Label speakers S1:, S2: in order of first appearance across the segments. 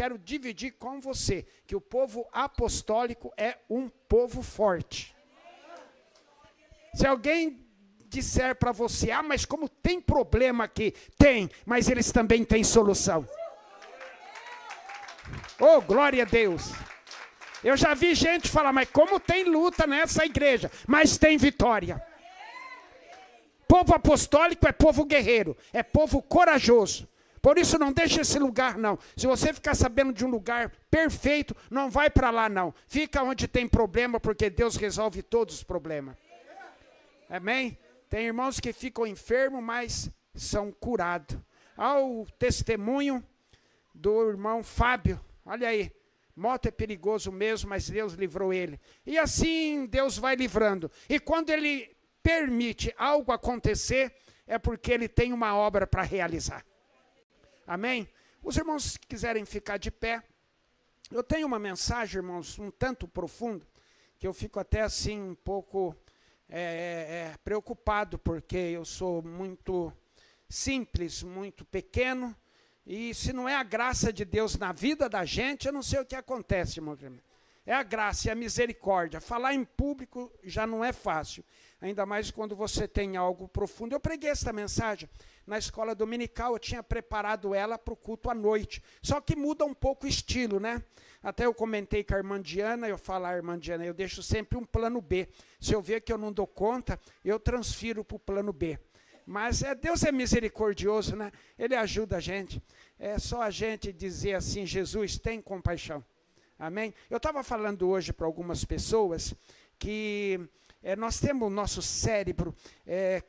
S1: quero dividir com você que o povo apostólico é um povo forte. Se alguém disser para você, mas como tem problema aqui, tem, mas eles também têm solução. Oh, glória a Deus. Eu já vi gente falar, mas como tem luta nessa igreja, mas tem vitória. Povo apostólico é povo guerreiro, é povo corajoso. Por isso não deixa esse lugar não. Se você ficar sabendo de um lugar perfeito, não vai para lá não. Fica onde tem problema, porque Deus resolve todos os problemas. Amém? Tem irmãos que ficam enfermos, mas são curados. Olha o testemunho do irmão Fábio. Olha aí. Moto é perigoso mesmo, mas Deus livrou ele. E assim Deus vai livrando. E quando ele permite algo acontecer, é porque ele tem uma obra para realizar. Amém? Os irmãos que quiserem ficar de pé, eu tenho uma mensagem, irmãos, um tanto profunda, que eu fico até assim um pouco preocupado, porque eu sou muito simples, muito pequeno, e se não é a graça de Deus na vida da gente, eu não sei o que acontece, irmão. É a graça e a misericórdia. Falar em público já não é fácil, ainda mais quando você tem algo profundo. Eu preguei essa mensagem na escola dominical, eu tinha preparado ela para o culto à noite, só que muda um pouco o estilo, né? Até eu comentei com a irmã Diana, eu falo, irmã Diana, eu deixo sempre um plano B. Se eu ver que eu não dou conta, eu transfiro para o plano B. Mas Deus é misericordioso, né? Ele ajuda a gente. É só a gente dizer assim, Jesus, tem compaixão. Amém? Eu estava falando hoje para algumas pessoas que nós temos o nosso cérebro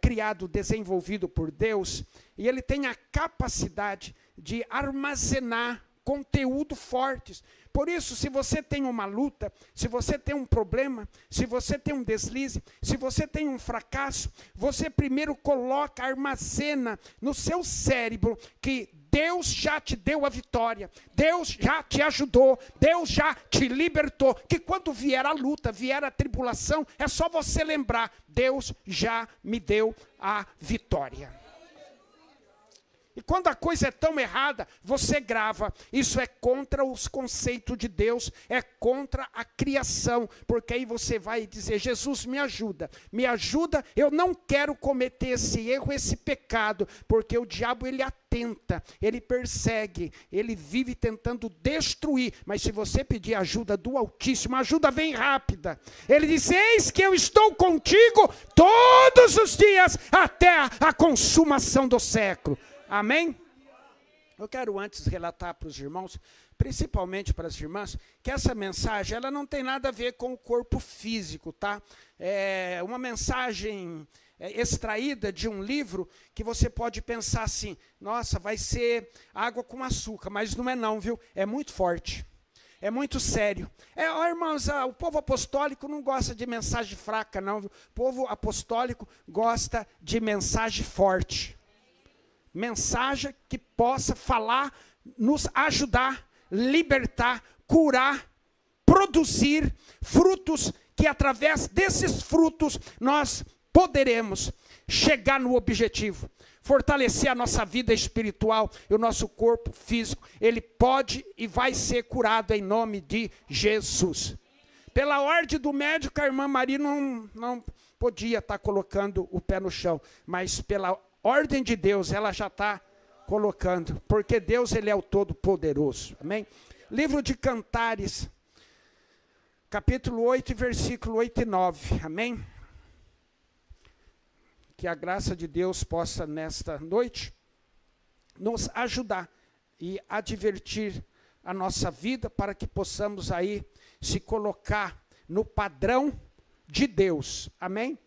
S1: criado, desenvolvido por Deus, e ele tem a capacidade de armazenar conteúdo fortes. Por isso, se você tem uma luta, se você tem um problema, se você tem um deslize, se você tem um fracasso, você primeiro coloca, armazena no seu cérebro que Deus já te deu a vitória, Deus já te ajudou, Deus já te libertou, que quando vier a luta, vier a tribulação, é só você lembrar, Deus já me deu a vitória. E quando a coisa é tão errada, você grava. Isso é contra os conceitos de Deus, é contra a criação. Porque aí você vai dizer, Jesus, me ajuda, eu não quero cometer esse erro, esse pecado. Porque o diabo, ele atenta, ele persegue, ele vive tentando destruir. Mas se você pedir ajuda do Altíssimo, a ajuda vem rápida. Ele diz, eis que eu estou contigo todos os dias, até a consumação do século. Amém? Eu quero antes relatar para os irmãos, principalmente para as irmãs, que essa mensagem ela não tem nada a ver com o corpo físico, tá? É uma mensagem extraída de um livro que você pode pensar assim, nossa, vai ser água com açúcar, mas não é não, viu? É muito forte. É muito sério. Irmãos, o povo apostólico não gosta de mensagem fraca, não. Viu? O povo apostólico gosta de mensagem forte. Mensagem que possa falar, nos ajudar, libertar, curar, produzir frutos, que através desses frutos nós poderemos chegar no objetivo, fortalecer a nossa vida espiritual e o nosso corpo físico. Ele pode e vai ser curado em nome de Jesus. Pela ordem do médico, a irmã Maria não podia estar colocando o pé no chão, mas pela ordem de Deus, ela já está colocando, porque Deus, ele é o Todo-Poderoso, amém? Livro de Cantares, capítulo 8, versículo 8 e 9, amém? Que a graça de Deus possa, nesta noite, nos ajudar e advertir a nossa vida, para que possamos aí se colocar no padrão de Deus, amém?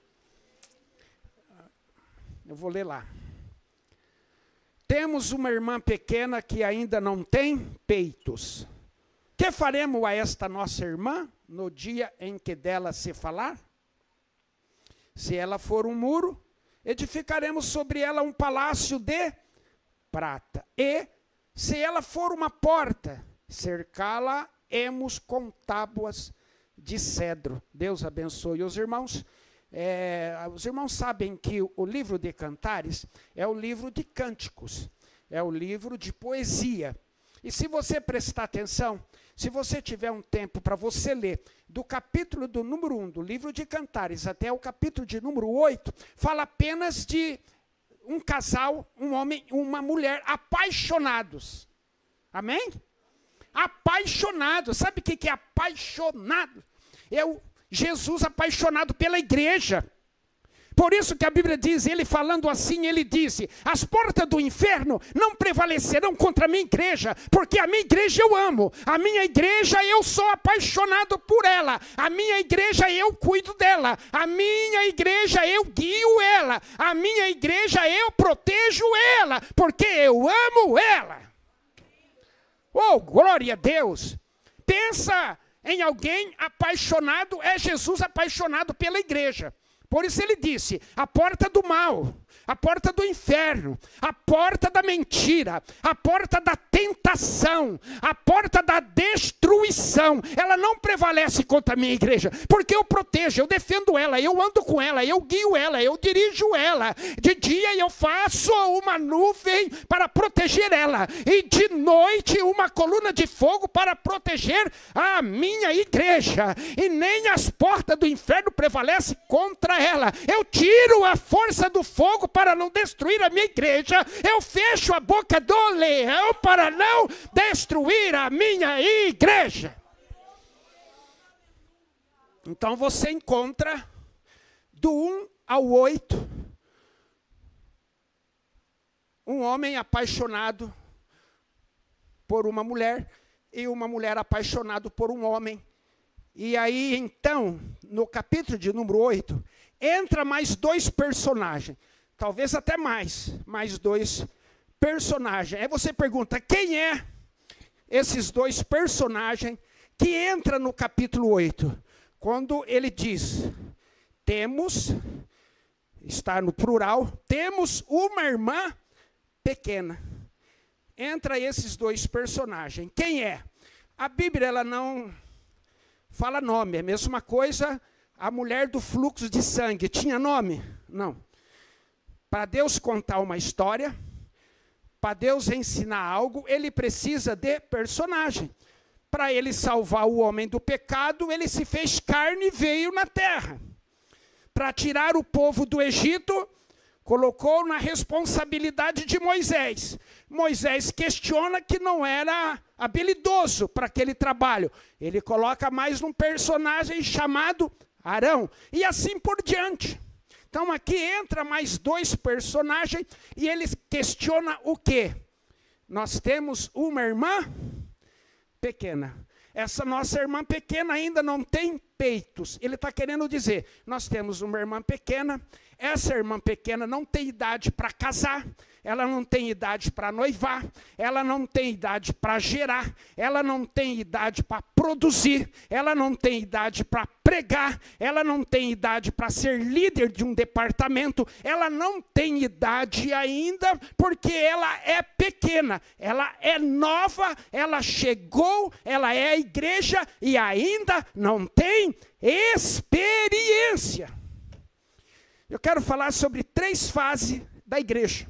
S1: Eu vou ler lá. Temos uma irmã pequena que ainda não tem peitos. Que faremos a esta nossa irmã no dia em que dela se falar? Se ela for um muro, edificaremos sobre ela um palácio de prata. E, se ela for uma porta, cercá-la-emos com tábuas de cedro. Deus abençoe os irmãos. Os irmãos sabem que o livro de Cantares é o livro de cânticos, é o livro de poesia. E se você prestar atenção, se você tiver um tempo para você ler, do capítulo do número 1 do livro de Cantares até o capítulo de número 8, fala apenas de um casal, um homem e uma mulher apaixonados. Amém? Apaixonados. Sabe o que é apaixonado? É o Jesus apaixonado pela igreja. Por isso que a Bíblia diz, ele falando assim, ele disse, as portas do inferno não prevalecerão contra a minha igreja, porque a minha igreja eu amo, a minha igreja eu sou apaixonado por ela, a minha igreja eu cuido dela, a minha igreja eu guio ela, a minha igreja eu protejo ela, porque eu amo ela. Oh, glória a Deus! Pensa em alguém apaixonado, é Jesus apaixonado pela igreja. Por isso ele disse, a porta do mal, a porta do inferno, a porta da mentira, a porta da tentação, a porta da destruição, ela não prevalece contra a minha igreja, porque eu protejo, eu defendo ela, eu ando com ela, eu guio ela, eu dirijo ela. De dia eu faço uma nuvem para proteger ela, e de noite uma coluna de fogo para proteger a minha igreja, e nem as portas do inferno prevalecem contra ela. Eu tiro a força do fogo para não destruir a minha igreja, eu fecho a boca do leão para não destruir a minha igreja. Então você encontra do 1 ao 8 um homem apaixonado por uma mulher e uma mulher apaixonada por um homem. E aí então, no capítulo de número 8, entra mais dois personagens, talvez até mais dois personagens. Aí você pergunta, quem é esses dois personagens que entra no capítulo 8? Quando ele diz, temos, está no plural, temos uma irmã pequena. Entra esses dois personagens. Quem é? A Bíblia ela não fala nome, é a mesma coisa. A mulher do fluxo de sangue tinha nome? Não. Para Deus contar uma história, para Deus ensinar algo, ele precisa de personagem. Para ele salvar o homem do pecado, ele se fez carne e veio na terra. Para tirar o povo do Egito, colocou na responsabilidade de Moisés. Moisés questiona que não era habilidoso para aquele trabalho. Ele coloca mais um personagem chamado Arão, e assim por diante. Então aqui entra mais dois personagens e eles questionam o quê? Nós temos uma irmã pequena. Essa nossa irmã pequena ainda não tem peitos. Ele está querendo dizer, nós temos uma irmã pequena, essa irmã pequena não tem idade para casar, ela não tem idade para noivar, ela não tem idade para gerar, ela não tem idade para produzir, ela não tem idade para pregar, ela não tem idade para ser líder de um departamento, ela não tem idade ainda porque ela é pequena, ela é nova, ela chegou, ela é a igreja e ainda não tem experiência. Eu quero falar sobre 3 fases da igreja.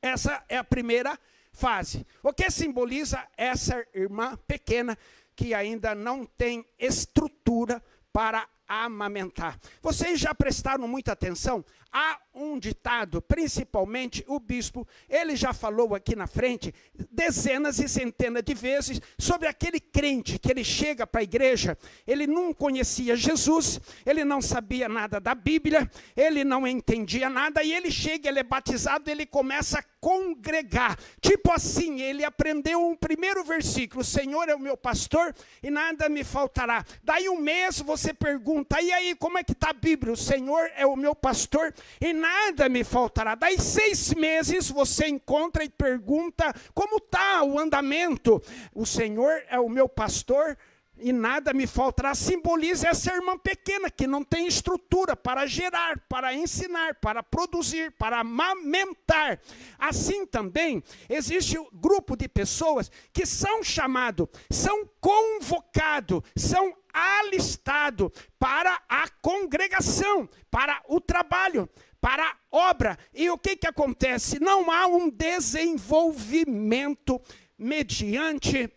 S1: Essa é a primeira fase. O que simboliza essa irmã pequena que ainda não tem estrutura para amamentar? Vocês já prestaram muita atenção? Há um ditado, principalmente o bispo, ele já falou aqui na frente dezenas e centenas de vezes sobre aquele crente que ele chega para a igreja, ele não conhecia Jesus, ele não sabia nada da Bíblia, ele não entendia nada, e ele chega, ele é batizado, ele começa a congregar. Tipo assim, ele aprendeu um primeiro versículo, o Senhor é o meu pastor e nada me faltará. Daí um mês você pergunta, e aí, como é que está a Bíblia? O Senhor é o meu pastor e nada me faltará. Daí 6 meses você encontra e pergunta, como está o andamento? O Senhor é o meu pastor e nada me faltará. Simboliza essa irmã pequena que não tem estrutura para gerar, para ensinar, para produzir, para amamentar. Assim também existe um grupo de pessoas que são chamados, são convocados, são alistados para a congregação, para o trabalho, para a obra. E o que acontece? Não há um desenvolvimento mediante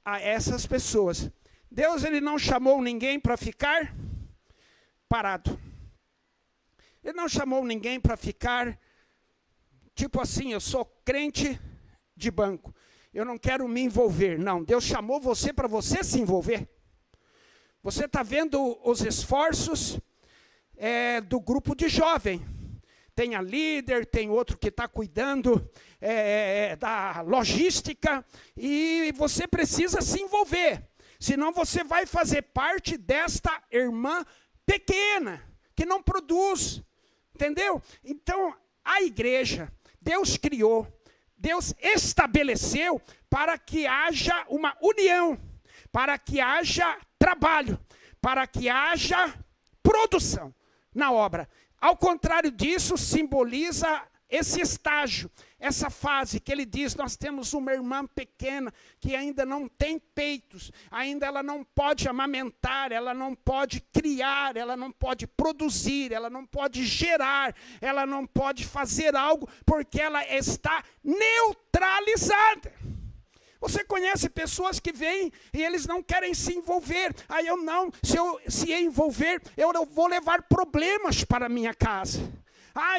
S1: a essas pessoas. Deus, ele não chamou ninguém para ficar parado. Ele não chamou ninguém para ficar, tipo assim, eu sou crente de banco, eu não quero me envolver. Não, Deus chamou você para você se envolver. Você está vendo os esforços do grupo de jovem. Tem a líder, tem outro que está cuidando da logística, e você precisa se envolver. Senão você vai fazer parte desta irmã pequena, que não produz. Entendeu? Então, a igreja, Deus criou, Deus estabeleceu para que haja uma união, para que haja trabalho, para que haja produção na obra. Ao contrário disso, simboliza esse estágio, essa fase que ele diz, nós temos uma irmã pequena que ainda não tem peitos, ainda ela não pode amamentar, ela não pode criar, ela não pode produzir, ela não pode gerar, ela não pode fazer algo, porque ela está neutralizada. Você conhece pessoas que vêm e eles não querem se envolver. Aí eu não, se eu se envolver, eu vou levar problemas para a minha casa.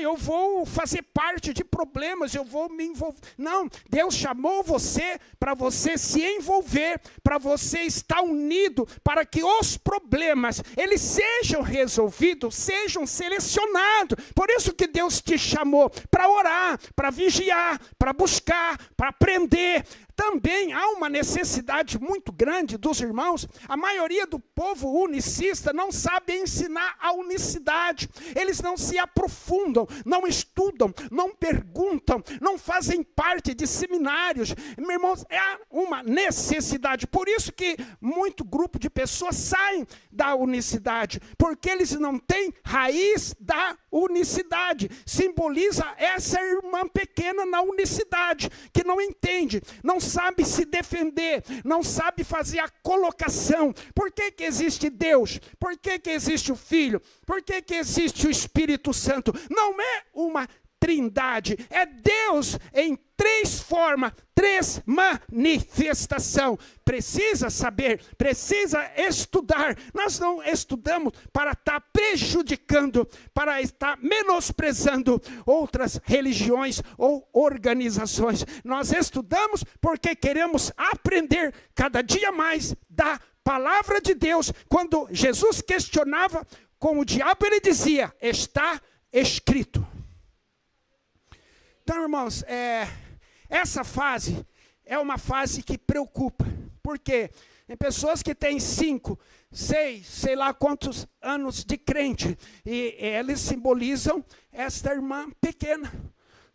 S1: Eu vou fazer parte de problemas, eu vou me envolver. Não, Deus chamou você para você se envolver, para você estar unido, para que os problemas, eles sejam resolvidos, sejam selecionados. Por isso que Deus te chamou para orar, para vigiar, para buscar, para aprender. Também há uma necessidade muito grande dos irmãos. A maioria do povo unicista não sabe ensinar a unicidade. Eles não se aprofundam, não estudam, não perguntam, não fazem parte de seminários. Meus irmãos, é uma necessidade. Por isso que muito grupo de pessoas saem da unicidade, porque eles não têm raiz da unicidade. Simboliza essa irmã pequena na unicidade, que não entende, não sabe se defender, não sabe fazer a colocação. Por que existe Deus? Por que existe o Filho? Por que existe o Espírito Santo? Não é uma trindade, é Deus em três formas, três manifestações. Precisa saber, precisa estudar. Nós não estudamos para estar prejudicando, para estar menosprezando outras religiões ou organizações. Nós estudamos porque queremos aprender cada dia mais da palavra de Deus. Quando Jesus questionava com o diabo, ele dizia, está escrito. Então, irmãos, essa fase é uma fase que preocupa. Por quê? Tem pessoas que têm 5, 6, sei lá quantos anos de crente, e eles simbolizam esta irmã pequena.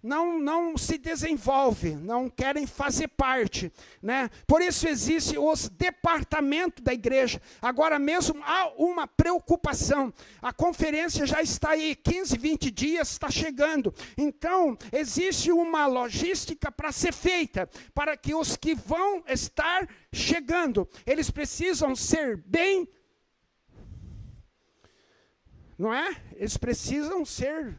S1: Não se desenvolve, não querem fazer parte, né? Por isso existe os departamentos da igreja. Agora mesmo há uma preocupação. A conferência já está aí, 15, 20 dias está chegando. Então, existe uma logística para ser feita, para que os que vão estar chegando, eles precisam ser bem, não é? Eles precisam ser...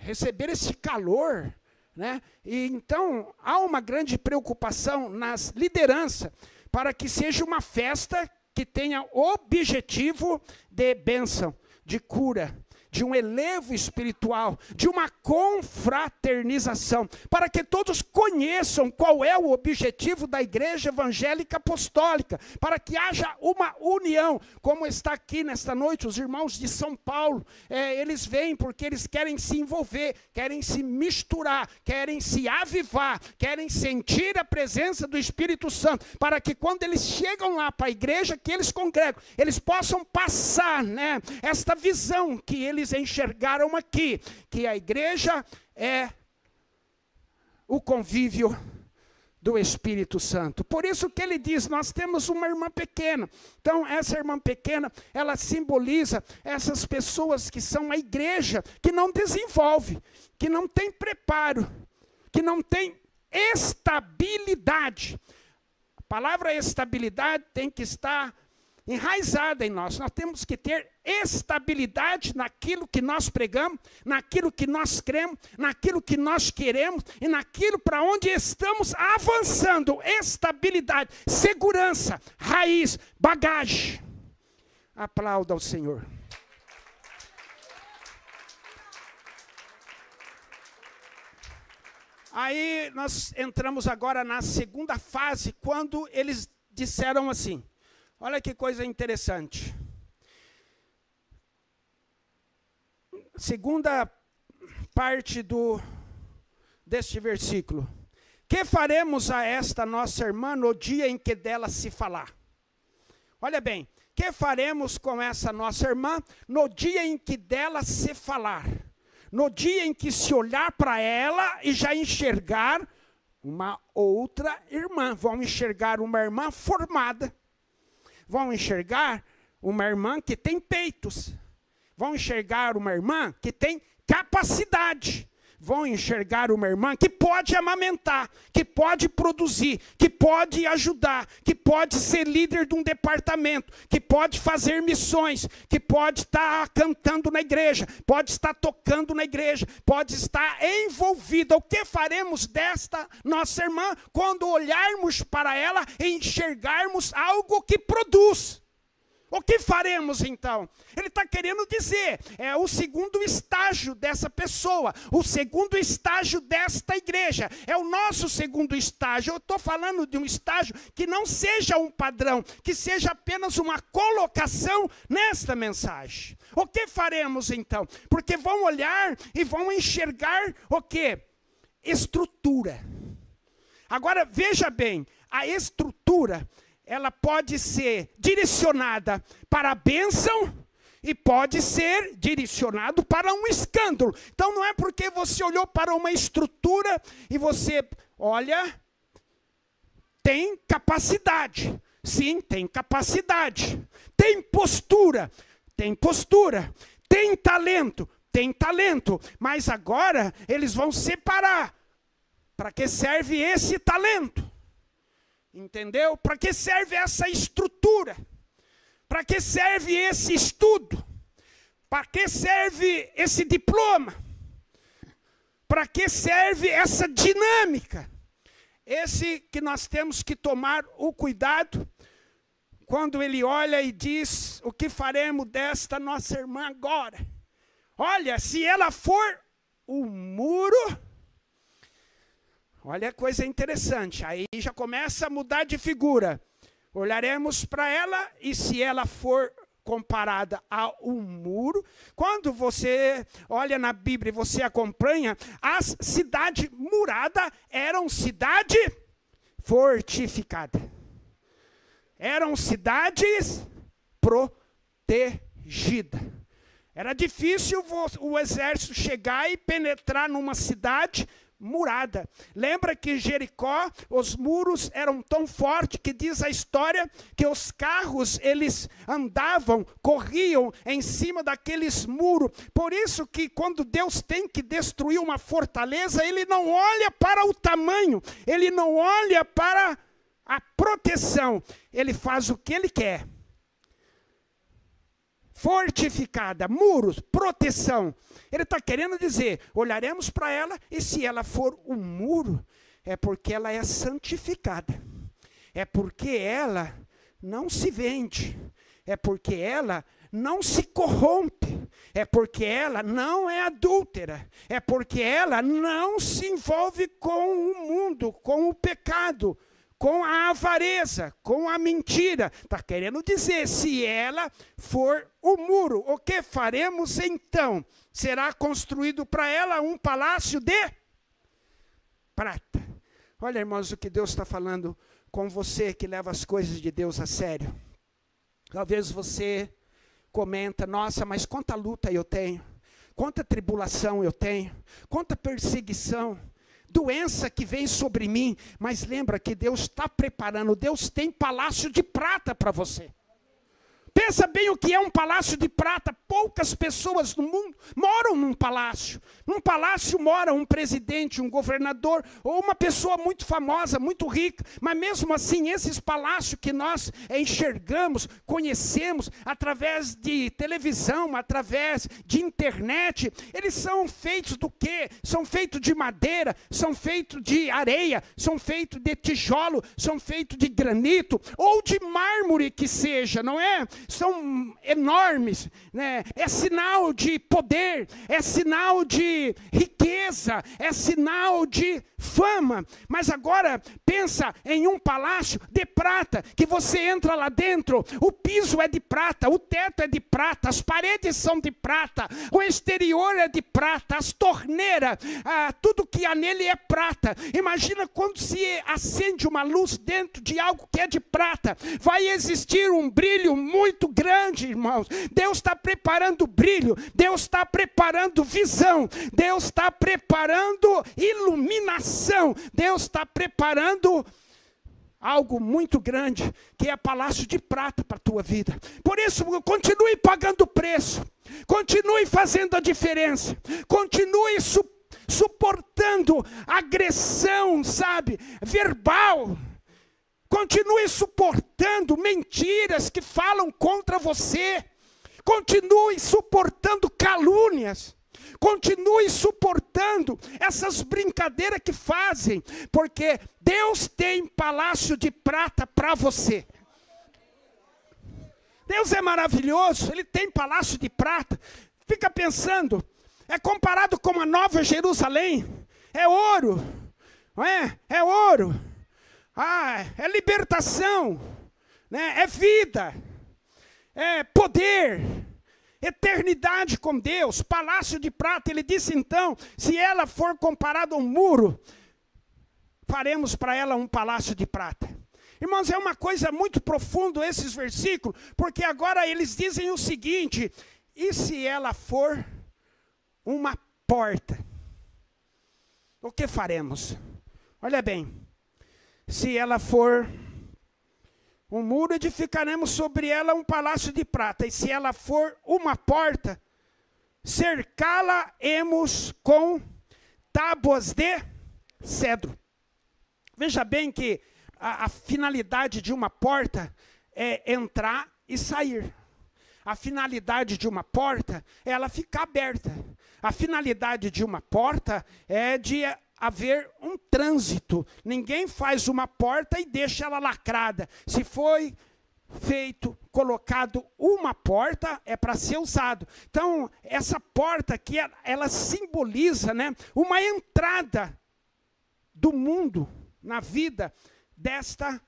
S1: receber esse calor, né? E então há uma grande preocupação nas lideranças para que seja uma festa que tenha objetivo de bênção, de cura, de um elevo espiritual, de uma confraternização, para que todos conheçam qual é o objetivo da igreja evangélica apostólica, para que haja uma união, como está aqui nesta noite, os irmãos de São Paulo, eles vêm porque eles querem se envolver, querem se misturar, querem se avivar, querem sentir a presença do Espírito Santo, para que quando eles chegam lá para a igreja que eles congregam, eles possam passar, né, esta visão que eles enxergaram aqui, que a igreja é o convívio do Espírito Santo. Por isso que ele diz, nós temos uma irmã pequena. Então, essa irmã pequena, ela simboliza essas pessoas que são a igreja, que não desenvolve, que não tem preparo, que não tem estabilidade. A palavra estabilidade tem que estar enraizada em nós. Nós temos que ter estabilidade naquilo que nós pregamos, naquilo que nós cremos, naquilo que nós queremos e naquilo para onde estamos avançando. Estabilidade, segurança, raiz, bagagem. Aplauda ao Senhor. Aí nós entramos agora na segunda fase, quando eles disseram assim, olha que coisa interessante. Segunda parte deste versículo. Que faremos a esta nossa irmã no dia em que dela se falar? Olha bem, que faremos com essa nossa irmã no dia em que dela se falar? No dia em que se olhar para ela e já enxergar uma outra irmã. Vão enxergar uma irmã formada. Vão enxergar uma irmã que tem peitos. Vão enxergar uma irmã que tem capacidade. Vão enxergar uma irmã que pode amamentar, que pode produzir, que pode ajudar, que pode ser líder de um departamento, que pode fazer missões, que pode estar cantando na igreja, pode estar tocando na igreja, pode estar envolvida. O que faremos desta nossa irmã quando olharmos para ela e enxergarmos algo que produz? O que faremos então? Ele está querendo dizer, é o segundo estágio dessa pessoa, o segundo estágio desta igreja, é o nosso segundo estágio. Eu estou falando de um estágio que não seja um padrão, que seja apenas uma colocação nesta mensagem. O que faremos então? Porque vão olhar e vão enxergar o quê? Estrutura. Agora veja bem, a estrutura, ela pode ser direcionada para a bênção e pode ser direcionado para um escândalo. Então não é porque você olhou para uma estrutura e você, olha, tem capacidade. Sim, tem capacidade. Tem postura. Tem postura. Tem talento. Tem talento. Mas agora eles vão separar. Para que serve esse talento? Entendeu? Para que serve essa estrutura? Para que serve esse estudo? Para que serve esse diploma? Para que serve essa dinâmica? Esse que nós temos que tomar o cuidado quando ele olha e diz: o que faremos desta nossa irmã agora? Olha, se ela for o muro... Olha a coisa interessante, aí já começa a mudar de figura. Olharemos para ela e se ela for comparada a um muro, quando você olha na Bíblia e você acompanha, as cidades muradas eram cidade fortificada. Eram cidades protegidas. Era difícil o exército chegar e penetrar numa cidade murada. Lembra que Jericó, os muros eram tão fortes que diz a história que os carros, eles andavam, corriam em cima daqueles muros. Por isso que quando Deus tem que destruir uma fortaleza, ele não olha para o tamanho, ele não olha para a proteção, ele faz o que ele quer. Fortificada, muros, proteção. Ele está querendo dizer, olharemos para ela e se ela for um muro, é porque ela é santificada. É porque ela não se vende. É porque ela não se corrompe. É porque ela não é adúltera. É porque ela não se envolve com o mundo, com o pecado, com a avareza, com a mentira. Está querendo dizer, se ela for o muro, o que faremos então? Será construído para ela um palácio de prata. Olha, irmãos, o que Deus está falando com você que leva as coisas de Deus a sério. Talvez você comenta, nossa, mas quanta luta eu tenho, quanta tribulação eu tenho, quanta perseguição, doença que vem sobre mim, mas lembra que Deus está preparando, Deus tem palácio de prata para você. Pensa bem o que é um palácio de prata. poucas pessoas no mundo moram num palácio. Num palácio mora um presidente, um governador, ou uma pessoa muito famosa, muito rica. Mas mesmo assim, esses palácios que nós enxergamos, conhecemos, através de televisão, através de internet, eles são feitos do quê? São feitos de madeira, são feitos de areia, são feitos de tijolo, são feitos de granito, ou de mármore que seja, não é? São enormes, né? É sinal de poder, é sinal de riqueza, é sinal de fama. Mas agora pensa em um palácio de prata, que você entra lá dentro, o piso é de prata, o teto é de prata, as paredes são de prata, o exterior é de prata, as torneiras, tudo que há nele é prata. Imagina quando se acende uma luz dentro de algo que é de prata, vai existir um brilho muito grande, irmãos. Deus está preparando brilho, Deus está preparando visão, Deus está preparando iluminação, Deus está preparando algo muito grande, que é palácio de prata para a tua vida. Por isso, continue pagando o preço, continue fazendo a diferença, continue suportando agressão, sabe, verbal. Continue suportando mentiras que falam contra você. Continue suportando calúnias. Continue suportando essas brincadeiras que fazem, porque Deus tem palácio de prata para você. Deus é maravilhoso, Ele tem palácio de prata. Fica pensando, é comparado com a Nova Jerusalém, é ouro, não é? É ouro, é libertação, né? É vida, é poder, eternidade com Deus, palácio de prata. Ele disse então, se ela for comparada a um muro, faremos para ela um palácio de prata. Irmãos, é uma coisa muito profunda esses versículos, porque agora eles dizem o seguinte, e se ela for uma porta, o que faremos? Olha bem, se ela for um muro, edificaremos sobre ela um palácio de prata. E se ela for uma porta, cercá-la-emos com tábuas de cedro. Veja bem que a finalidade de uma porta é entrar e sair. A finalidade de uma porta é ela ficar aberta. A finalidade de uma porta é de haver um trânsito. Ninguém faz uma porta e deixa ela lacrada. Se foi feito, colocado uma porta, é para ser usado. Então, essa porta aqui, ela simboliza, né, uma entrada do mundo na vida desta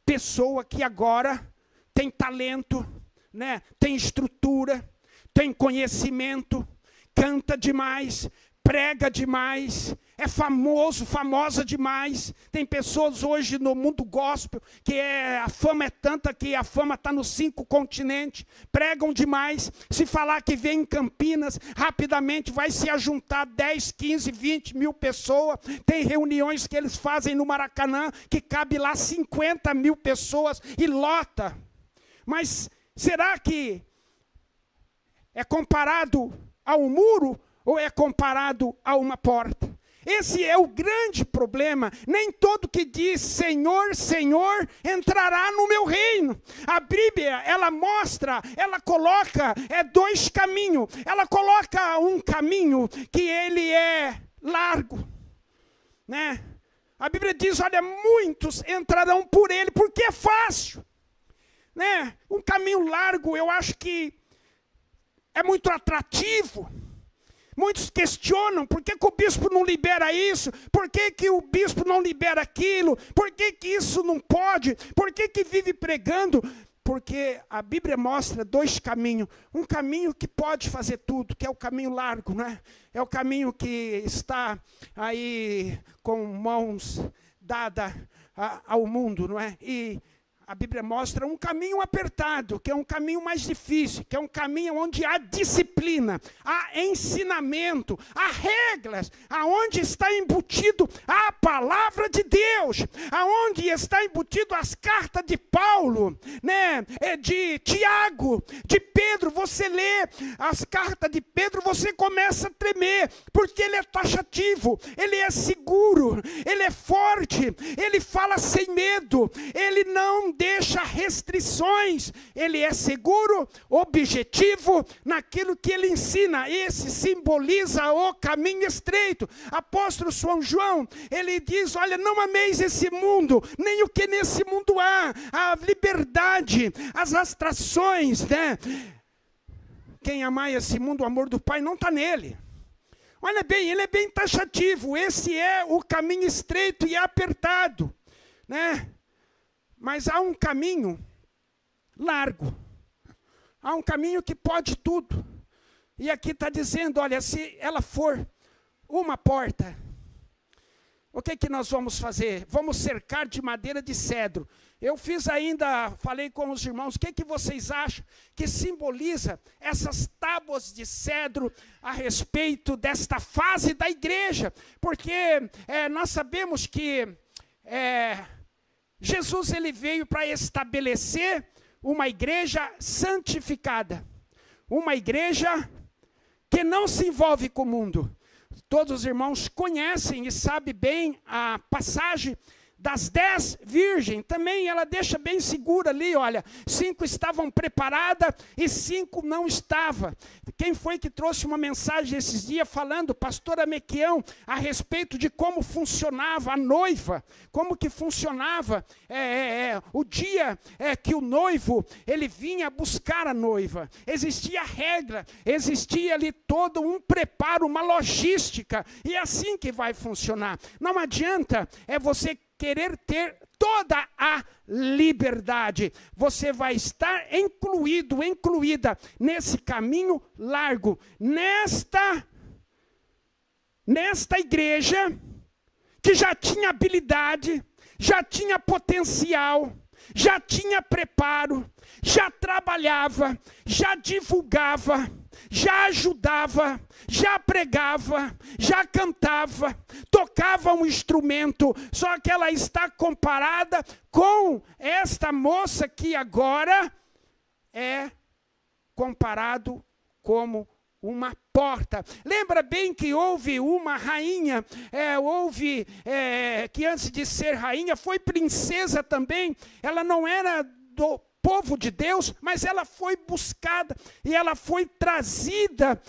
S1: pessoa que agora tem talento, né, tem estrutura, tem conhecimento, canta demais, prega demais, é famoso, famosa demais. Tem pessoas hoje no mundo gospel que a fama é tanta que a fama está nos 5 continentes, pregam demais. Se falar que vem em Campinas, rapidamente vai se ajuntar 10, 15, 20 mil pessoas. Tem reuniões que eles fazem no Maracanã que cabe lá 50 mil pessoas e lota. Mas será que é comparado a um muro ou é comparado a uma porta? Esse é o grande problema. Nem todo que diz Senhor, Senhor, entrará no meu reino. A Bíblia, ela mostra, ela coloca 2 caminhos. Ela coloca um caminho que ele é largo, né? A Bíblia diz, olha, muitos entrarão por ele, porque é fácil, né? Um caminho largo, eu acho que é muito atrativo. Muitos questionam, por que o bispo não libera isso? Por que o bispo não libera aquilo? Por que isso não pode? Por que vive pregando? Porque a Bíblia mostra 2 caminhos. Um caminho que pode fazer tudo, que é o caminho largo, né? É o caminho que está aí com mãos dadas ao mundo, não é? E a Bíblia mostra um caminho apertado, que é um caminho mais difícil, que é um caminho onde há disciplina, há ensinamento, há regras, aonde está embutido a palavra de Deus, aonde está embutido as cartas de Paulo, né, de Tiago, de Pedro. Você lê as cartas de Pedro, você começa a tremer, porque ele é taxativo, ele é seguro, ele é forte, ele fala sem medo, ele não deixa restrições, ele é seguro, objetivo naquilo que ele ensina. Esse simboliza o caminho estreito. Apóstolo São João, ele diz, olha, não ameis esse mundo, nem o que nesse mundo há, a liberdade, as atrações, né? Quem amar esse mundo, o amor do Pai não está nele. Olha bem, ele é bem taxativo, esse é o caminho estreito e apertado, né? Mas há um caminho largo, há um caminho que pode tudo. E aqui está dizendo, olha, se ela for uma porta, o que que nós vamos fazer? Vamos cercar de madeira de cedro. Eu falei com os irmãos, o que vocês acham que simboliza essas tábuas de cedro a respeito desta fase da igreja? Porque nós sabemos que Jesus ele veio para estabelecer uma igreja santificada, uma igreja que não se envolve com o mundo. Todos os irmãos conhecem e sabem bem a passagem das 10 virgens. Também ela deixa bem segura ali, olha, 5 estavam preparadas e 5 não estavam. Quem foi que trouxe uma mensagem esses dias falando, pastor Amequião, a respeito de como funcionava a noiva, como que funcionava o dia que o noivo, ele vinha buscar a noiva. Existia regra, existia ali todo um preparo, uma logística, e é assim que vai funcionar. Não adianta você querer ter toda a liberdade. Você vai estar incluída nesse caminho largo, nesta igreja que já tinha habilidade, já tinha potencial, já tinha preparo, já trabalhava, já divulgava, já ajudava, já pregava, já cantava, tocava um instrumento, só que ela está comparada com esta moça que agora é comparado como uma porta. Lembra bem que houve uma rainha, que antes de ser rainha foi princesa também, ela não era do povo de Deus, mas ela foi buscada e ela foi trazida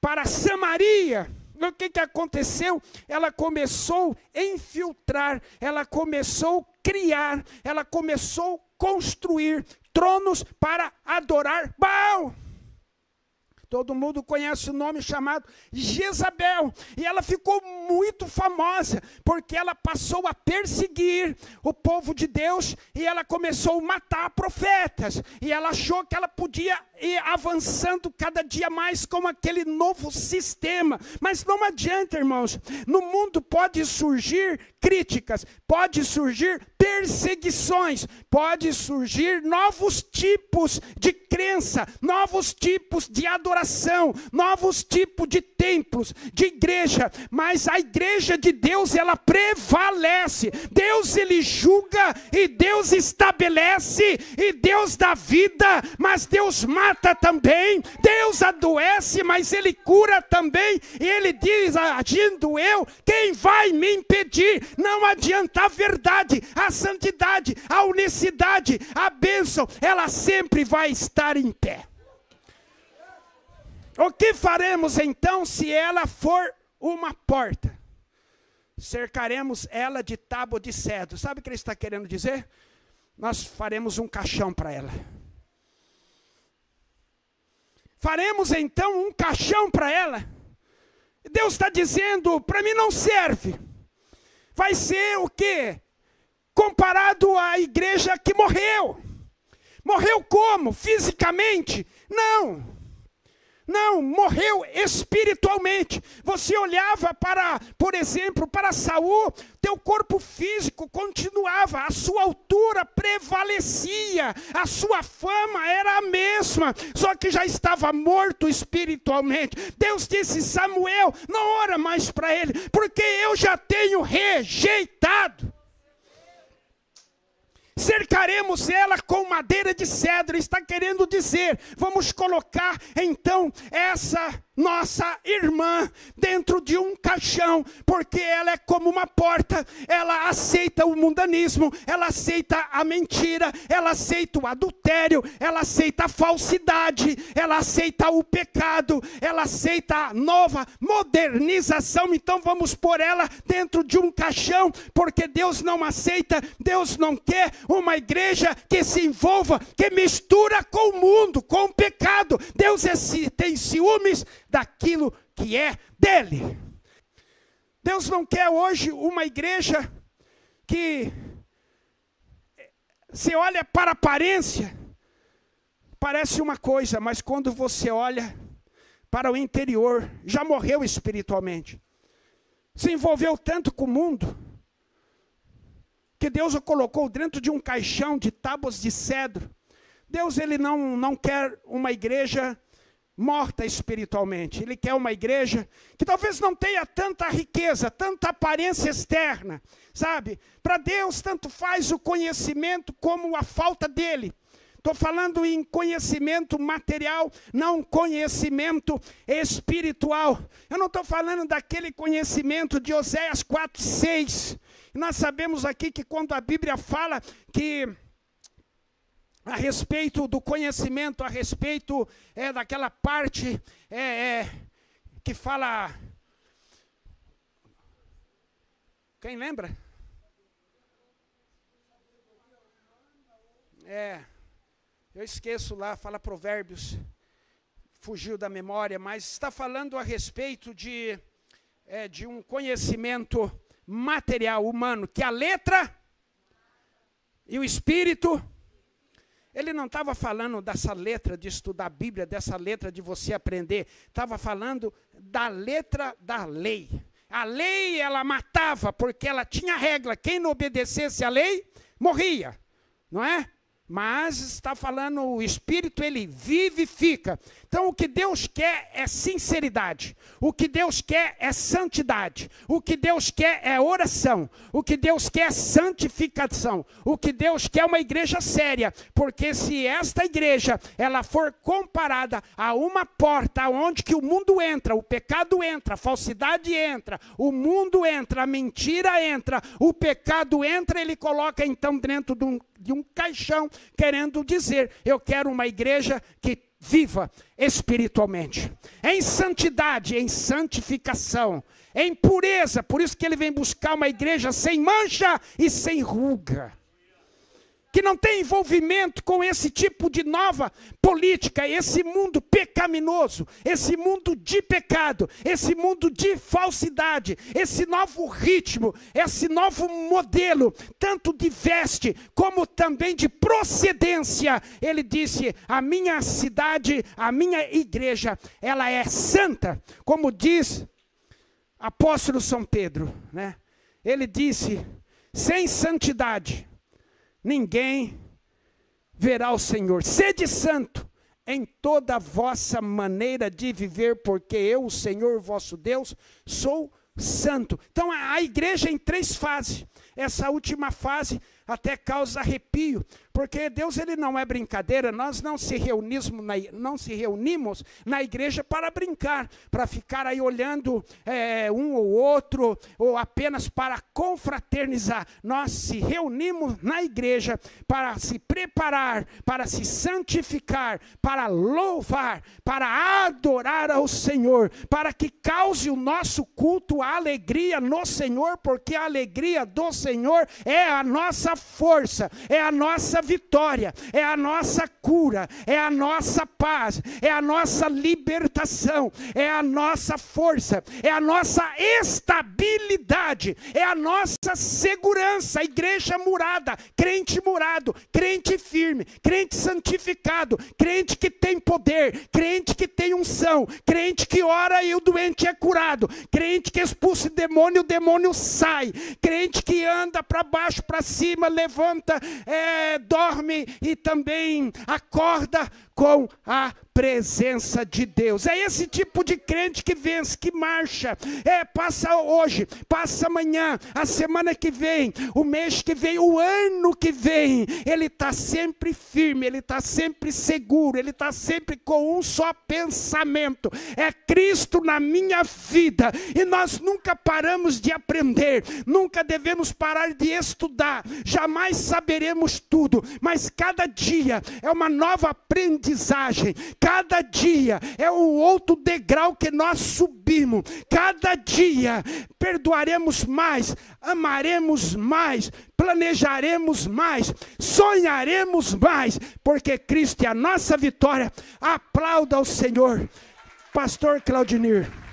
S1: para Samaria. O que aconteceu? Ela começou a infiltrar, ela começou a criar, ela começou a construir tronos para adorar Baal. Todo mundo conhece o nome chamado Jezabel. E ela ficou muito famosa, porque ela passou a perseguir o povo de Deus, e ela começou a matar profetas. E ela achou que ela podia ir avançando cada dia mais com aquele novo sistema. Mas não adianta, irmãos. No mundo pode surgir críticas, pode surgir perseguições, pode surgir novos tipos de crença, novos tipos de adoração, novos tipos de templos, de igreja, mas a igreja de Deus, ela prevalece. Deus, ele julga, e Deus estabelece, e Deus dá vida, mas Deus mata também. Deus adoece, mas ele cura também, e ele diz, agindo eu, quem vai me impedir? Não adianta. A verdade, a santidade, a unicidade, a bênção, ela sempre vai estar em pé. O que faremos então se ela for uma porta? Cercaremos ela de tábua de cedro. Sabe o que ele está querendo dizer? Nós faremos um caixão para ela. Faremos então um caixão para ela. Deus está dizendo, para mim não serve. Vai ser o quê? Comparado à igreja que morreu. Morreu como? Fisicamente? Não. Não, morreu espiritualmente. Você olhava para, por exemplo, para Saul, teu corpo físico continuava, a sua altura prevalecia, a sua fama era a mesma, só que já estava morto espiritualmente. Deus disse: Samuel, não ora mais para ele, porque eu já tenho rejeitado. Cercaremos ela com madeira de cedro. Está querendo dizer, vamos colocar então essa nossa irmã dentro de um caixão, porque ela é como uma porta. Ela aceita o mundanismo, ela aceita a mentira, ela aceita o adultério, ela aceita a falsidade, ela aceita o pecado, ela aceita a nova modernização. Então vamos pôr ela dentro de um caixão, porque Deus não aceita, Deus não quer uma igreja que se envolva, que mistura com o mundo, com o pecado. Deus tem ciúmes daquilo que é dele. Deus não quer hoje uma igreja que você olha para a aparência, parece uma coisa, mas quando você olha para o interior, já morreu espiritualmente. Se envolveu tanto com o mundo, que Deus o colocou dentro de um caixão de tábuas de cedro. Deus, ele não quer uma igreja morta espiritualmente. Ele quer uma igreja que talvez não tenha tanta riqueza, tanta aparência externa, sabe? Para Deus, tanto faz o conhecimento como a falta dele. Estou falando em conhecimento material, não conhecimento espiritual. Eu não estou falando daquele conhecimento de Oséias 4:6. Nós sabemos aqui que quando a Bíblia fala que a respeito do conhecimento, a respeito daquela parte que fala... Quem lembra? Eu esqueço lá, fala Provérbios, fugiu da memória, mas está falando a respeito de um conhecimento material, humano, que a letra e o espírito, ele não estava falando dessa letra de estudar a Bíblia, dessa letra de você aprender, estava falando da letra da lei. A lei, ela matava, porque ela tinha regra, quem não obedecesse à lei, morria, não é? Mas está falando, o Espírito, ele vivifica. Então o que Deus quer é sinceridade. O que Deus quer é santidade. O que Deus quer é oração. O que Deus quer é santificação. O que Deus quer é uma igreja séria. Porque se esta igreja, ela for comparada a uma porta onde que o mundo entra, o pecado entra, a falsidade entra, o mundo entra, a mentira entra, o pecado entra, ele coloca então dentro de um caixão, querendo dizer, eu quero uma igreja que viva espiritualmente, em santidade, em santificação, em pureza. Por isso que ele vem buscar uma igreja sem mancha e sem ruga, que não tem envolvimento com esse tipo de nova política, esse mundo pecaminoso, esse mundo de pecado, esse mundo de falsidade, esse novo ritmo, esse novo modelo, tanto de veste como também de procedência. Ele disse, a minha cidade, a minha igreja, ela é santa, como diz apóstolo São Pedro, né? Ele disse, sem santidade ninguém verá o Senhor. Sede santo em toda a vossa maneira de viver, porque eu, o Senhor vosso Deus, sou santo. Então a igreja em 3 fases. Essa última fase até causa arrepio, porque Deus, ele não é brincadeira. Nós não se reunimos na igreja para brincar, para ficar aí olhando um ou outro, ou apenas para confraternizar. Nós se reunimos na igreja para se preparar, para se santificar, para louvar, para adorar ao Senhor, para que cause o nosso culto a alegria no Senhor, porque a alegria do Senhor é a nossa nossa força, é a nossa vitória, é a nossa cura, é a nossa paz, é a nossa libertação, é a nossa força, é a nossa estabilidade, é a nossa segurança. A igreja murada, crente murado, crente firme, crente santificado, crente que tem poder, crente que tem unção, crente que ora e o doente é curado, crente que expulsa o demônio sai, crente que anda para baixo, para cima, levanta, dorme e também acorda com a presença de Deus. É esse tipo de crente que vence, que marcha, passa hoje, passa amanhã, a semana que vem, o mês que vem, o ano que vem, ele está sempre firme, ele está sempre seguro, ele está sempre com um só pensamento: é Cristo na minha vida. E nós nunca paramos de aprender, nunca devemos parar de estudar, jamais saberemos tudo, mas cada dia é uma nova aprendizagem, cada dia é um outro degrau que nós subimos, cada dia perdoaremos mais, amaremos mais, planejaremos mais, sonharemos mais, porque Cristo é a nossa vitória. Aplauda ao Senhor. Pastor Claudinir.